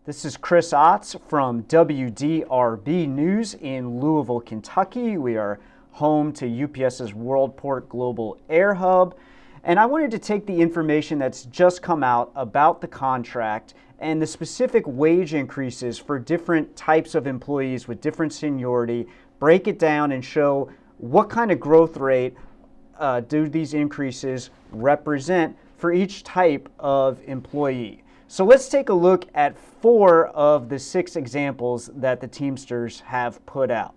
This is Chris Otts from WDRB News in Louisville, Kentucky. We are home to UPS's Worldport Global Air Hub. And I wanted to take the information that's just come out about the contract and the specific wage increases for different types of employees with different seniority, break it down and show what kind of growth rate do these increases represent for each type of employee. So let's take a look at 4 of the 6 examples that the Teamsters have put out.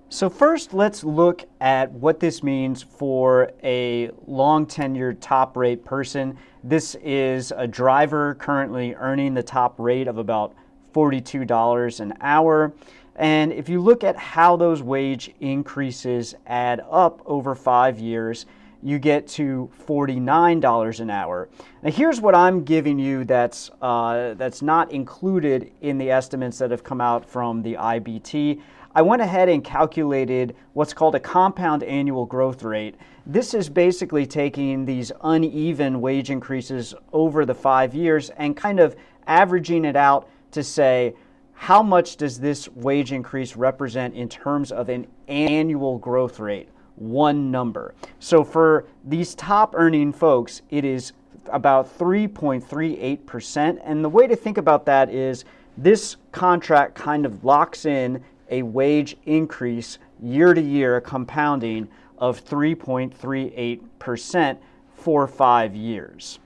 So first, let's look at what this means for a long tenured top rate person. This is a driver currently earning the top rate of about $42 an hour. And if you look at how those wage increases add up over 5 years, you get to $49 an hour. Now here's what I'm giving you that's not included in the estimates that have come out from the IBT. I went ahead and calculated what's called a compound annual growth rate. This is basically taking these uneven wage increases over the 5 years and kind of averaging it out to say, how much does this wage increase represent in terms of an annual growth rate? One number. So for these top earning folks, it is about 3.38%. And the way to think about that is this contract kind of locks in a wage increase year to year compounding of 3.38% for 5 years.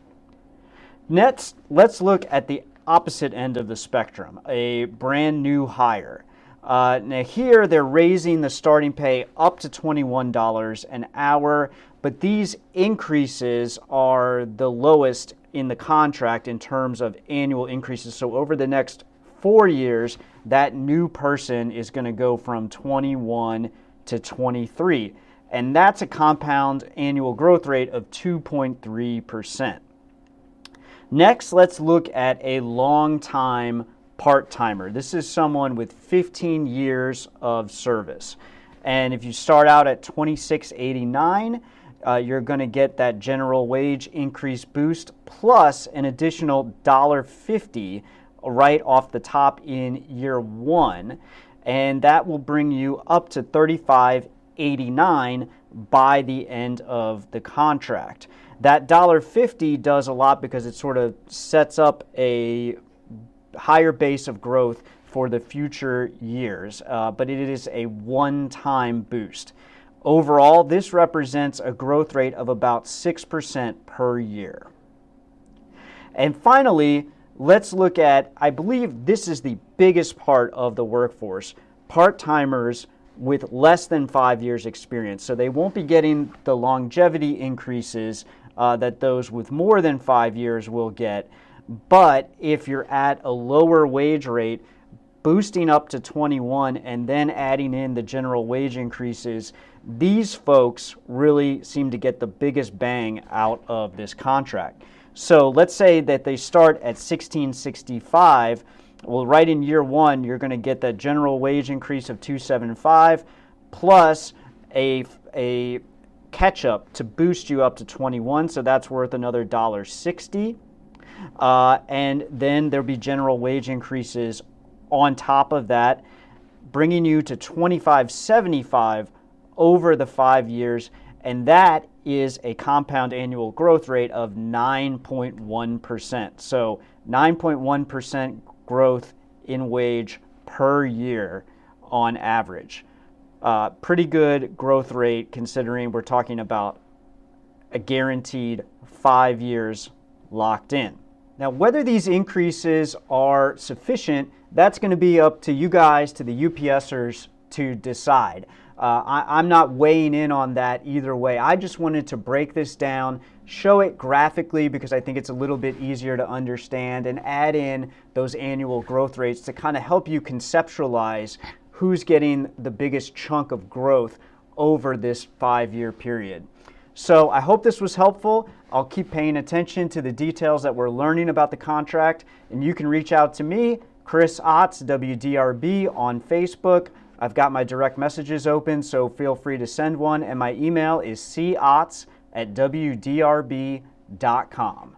Next, let's look at the opposite end of the spectrum, a brand new hire. Now here they're raising the starting pay up to $21 an hour, but these increases are the lowest in the contract in terms of annual increases. So over the next 4 years, that new person is going to go from 21 to 23. And that's a compound annual growth rate of 2.3%. Next, let's look at a long-time part-timer. This is someone with 15 years of service. And if you start out at $26.89, you're going to get that general wage increase boost plus an additional $1.50 right off the top in year 1. And that will bring you up to $35.89 by the end of the contract. That $1.50 does a lot because it sort of sets up a higher base of growth for the future years, but it is a one-time boost. Overall, this represents a growth rate of about 6% per year. And finally, let's look at, I believe this is the biggest part of the workforce, part-timers with less than 5 years experience. So they won't be getting the longevity increases that those with more than 5 years will get. But if you're at a lower wage rate, boosting up to 21 and then adding in the general wage increases, these folks really seem to get the biggest bang out of this contract. So let's say that they start at $16.65. Well, right in year 1, you're going to get that general wage increase of $2.75 plus a catch-up to boost you up to 21. So that's worth another $1.60. And then there'll be general wage increases on top of that, bringing you to $25.75 over the 5 years, and that is a compound annual growth rate of 9.1%. So 9.1% growth in wage per year on average. Pretty good growth rate considering we're talking about a guaranteed 5 years locked in. Now, whether these increases are sufficient, that's going to be up to you guys, to the UPSers, to decide. I'm not weighing in on that either way. I just wanted to break this down, show it graphically because I think it's a little bit easier to understand, and add in those annual growth rates to kind of help you conceptualize who's getting the biggest chunk of growth over this 5-year period. So I hope this was helpful. I'll keep paying attention to the details that we're learning about the contract, and you can reach out to me, Chris Otts, WDRB, on Facebook. I've got my direct messages open, so feel free to send one, and my email is cotts@wdrb.com.